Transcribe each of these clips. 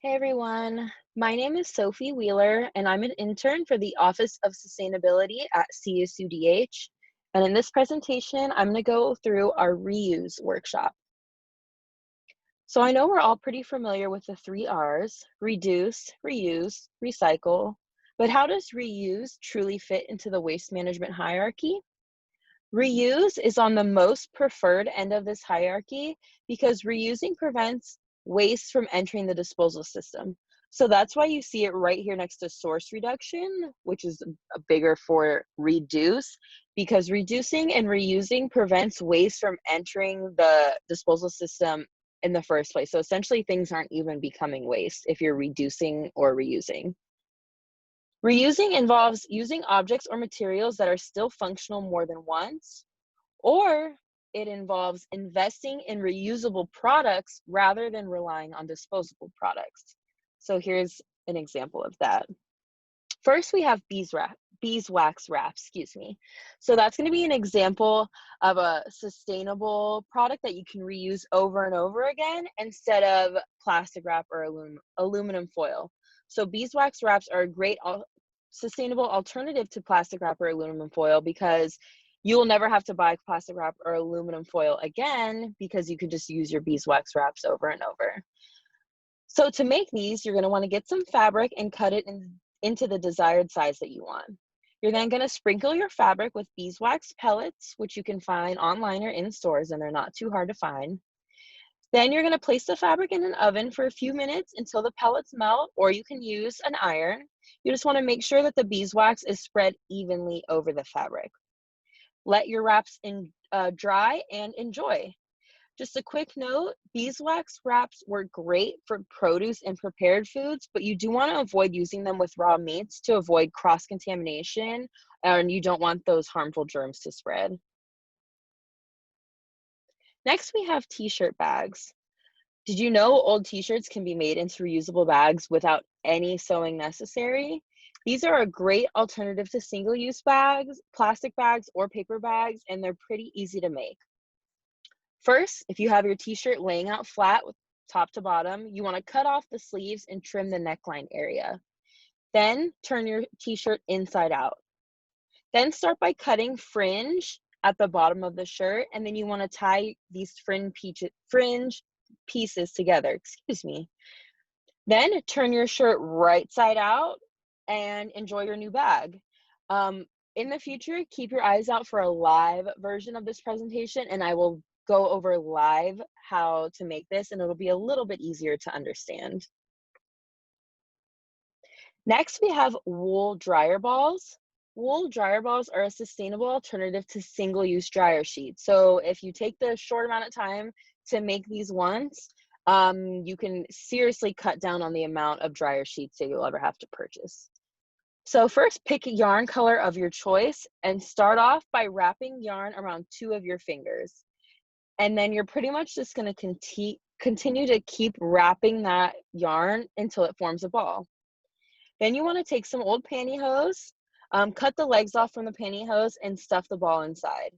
Hey everyone, my name is Sophie Wheeler, and I'm an intern for the Office of Sustainability at CSUDH. And in this presentation, I'm going to go through our reuse workshop. So I know we're all pretty familiar with the three R's: reduce, reuse, recycle. But how does reuse truly fit into the waste management hierarchy? Reuse is on the most preferred end of this hierarchy because reusing prevents waste from entering the disposal system. So that's why you see it right here next to source reduction, which is a bigger for reduce, because reducing and reusing prevents waste from entering the disposal system in the first place. So essentially, things aren't even becoming waste if you're reducing or reusing. Reusing involves using objects or materials that are still functional more than once, or it involves investing in reusable products rather than relying on disposable products. So here's an example of that. First, we have beeswax wrap, excuse me. So that's going to be an example of a sustainable product that you can reuse over and over again instead of plastic wrap or aluminum foil. So beeswax wraps are a great sustainable alternative to plastic wrap or aluminum foil because you will never have to buy plastic wrap or aluminum foil again because you could just use your beeswax wraps over and over. So to make these, you're going to want to get some fabric and cut it into the desired size that you want. You're then going to sprinkle your fabric with beeswax pellets, which you can find online or in stores, and they're not too hard to find. Then you're going to place the fabric in an oven for a few minutes until the pellets melt, or you can use an iron. You just want to make sure that the beeswax is spread evenly over the fabric. Let your wraps dry and enjoy. Just a quick note, beeswax wraps work great for produce and prepared foods, but you do want to avoid using them with raw meats to avoid cross-contamination, and you don't want those harmful germs to spread. Next, we have t-shirt bags. Did you know old t-shirts can be made into reusable bags without any sewing necessary? These are a great alternative to single-use bags, plastic bags, or paper bags, and they're pretty easy to make. First, if you have your t-shirt laying out flat with top to bottom, you want to cut off the sleeves and trim the neckline area. Then turn your t-shirt inside out. Then start by cutting fringe at the bottom of the shirt, and then you want to tie these fringe pieces together, excuse me. Then turn your shirt right side out and enjoy your new bag. In the future, keep your eyes out for a live version of this presentation, and I will go over live how to make this, and it'll be a little bit easier to understand. Next, we have wool dryer balls. Wool dryer balls are a sustainable alternative to single-use dryer sheets. So if you take the short amount of time to make these once, you can seriously cut down on the amount of dryer sheets that you'll ever have to purchase. So first, pick a yarn color of your choice and start off by wrapping yarn around two of your fingers. And then you're pretty much just going to continue to keep wrapping that yarn until it forms a ball. Then you want to take some old pantyhose, cut the legs off from the pantyhose, and stuff the ball inside.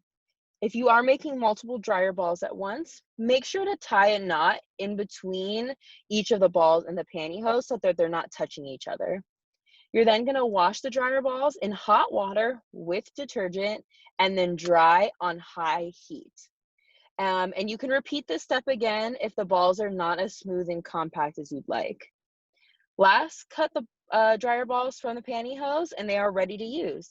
If you are making multiple dryer balls at once, make sure to tie a knot in between each of the balls and the pantyhose so that they're not touching each other. You're then going to wash the dryer balls in hot water with detergent and then dry on high heat. And you can repeat this step again if the balls are not as smooth and compact as you'd like. Last, cut the dryer balls from the pantyhose and they are ready to use.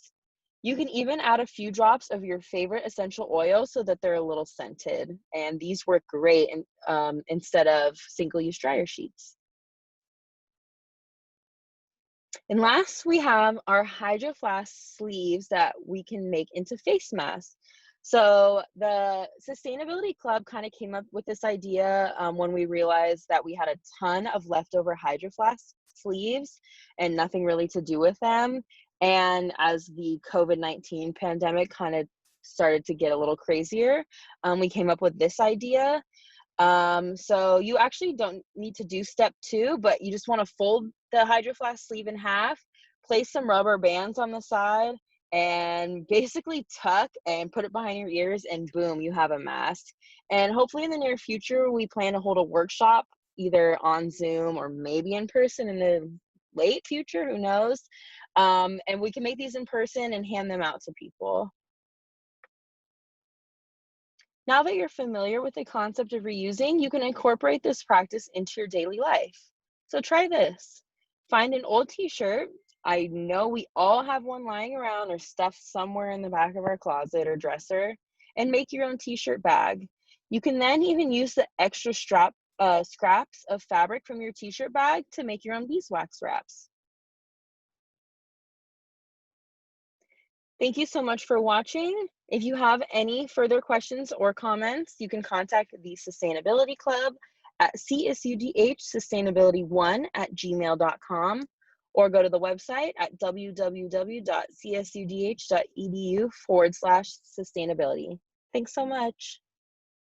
You can even add a few drops of your favorite essential oil so that they're a little scented. And these work great instead of single-use dryer sheets. And last, we have our Hydro Flask sleeves that we can make into face masks. So the Sustainability Club kind of came up with this idea when we realized that we had a ton of leftover Hydro Flask sleeves and nothing really to do with them. And as the COVID-19 pandemic kind of started to get a little crazier, we came up with this idea. So you actually don't need to do step 2, but you just want to fold the Hydro Flask sleeve in half, place some rubber bands on the side, and basically tuck and put it behind your ears, and boom, you have a mask. And hopefully in the near future, we plan to hold a workshop either on Zoom or maybe in person in the late future, who knows? And we can make these in person and hand them out to people. Now that you're familiar with the concept of reusing, you can incorporate this practice into your daily life. So try this. Find an old t-shirt. I know we all have one lying around or stuffed somewhere in the back of our closet or dresser, and make your own t-shirt bag. You can then even use the extra scraps of fabric from your t-shirt bag to make your own beeswax wraps. Thank you so much for watching. If you have any further questions or comments, you can contact the Sustainability Club at csudhsustainability1@gmail.com or go to the website at www.csudh.edu/sustainability. Thanks so much.